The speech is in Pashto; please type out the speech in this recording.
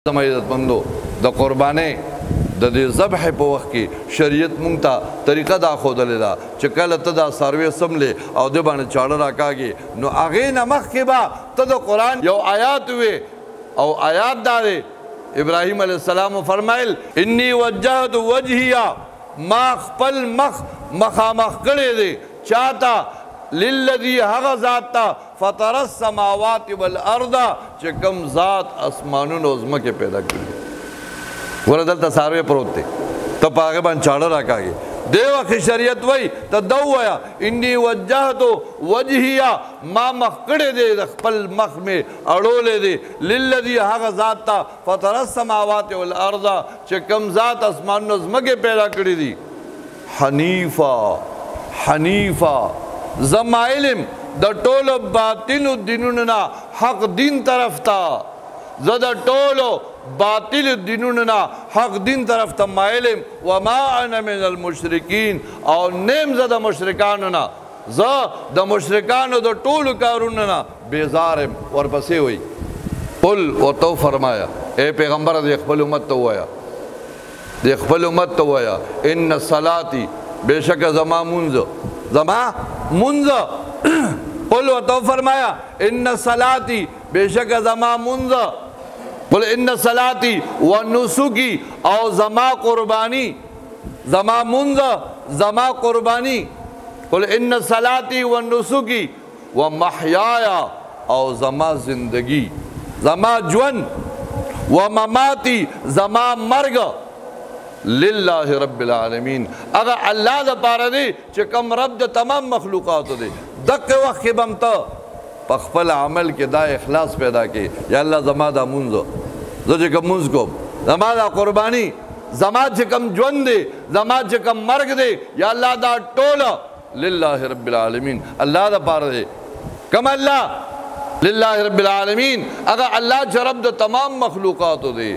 زما عزتمندو د قربانۍ د دې ذبح په وخت کې شریعت مونږ ته طریقه دا ښودلې ده چې کله ته دا څاروی څملې او دې باندې چاړه راکاږې نو هغې نه مخکې به ته د قرآن یو آیات وې او آیات دا دی ابراهیم علیه السلام فرمایل انی وجهت وجهیا ما خپل مخ مخامخ کړی دی چاته للذی هغه ذات ته فطر السماوات والارض چې کوم ذات اسمانونو او ځمکې پیدا کړي ګوره دلته څاروی پروت دی ته په هغې باندې چاړه راکاږې دې وخت شریعت وایي ته ده ووایه انی وجهت وجهیا ما مخ کړی دی د خپل مخ مې اړولی دی للذي هغه ذات ته فطر السماوات والارض چې کوم ذات اسمانونو ځمکې پیدا کړي دي حنیفا زما علم د ټولو باطلو دینونو نه حق دین طرف ته زه د ټولو باطل دینونو نه حق دین طرف ته مایل یم وما انا من المشرکین او نیم زه د مشرکانو نه زه د مشرکانو د ټولو کارونو نه بیزار یم ورپسې وایي قل ورته فرمایا اے پیغمبره د خپل امت ته ووایه د خپل امت ته ووایه ان صلاتي بېشکه زما مونځ قل ورته فرمایا ان صلاتي بېشکه زما مونځ قل ان صلاتي ونسکی او زما قربانی زما منځ زما قربانی قل ان صلاتي ونسکی ومحیایا او زما زندگی زما ژوند ومماتی زما مرګ لله رب العالمین اگر الله دپاره دی چې کوم رب د تمام مخلوقاتو دی دقه وخت کې به هم ته په خپل عمل کې دا اخلاص پیدا کړي یا الله زما دا مونځ زه چې کوم مونځ کوم زما دا قرباني زما چې کوم ژوند دی زما چې کوم مرګ دی یا الله دا ټوله لله رب العالمین الله دپاره دی کوم الله لله رب العالمین اگر الله چې رب د تمام مخلوقاتو دی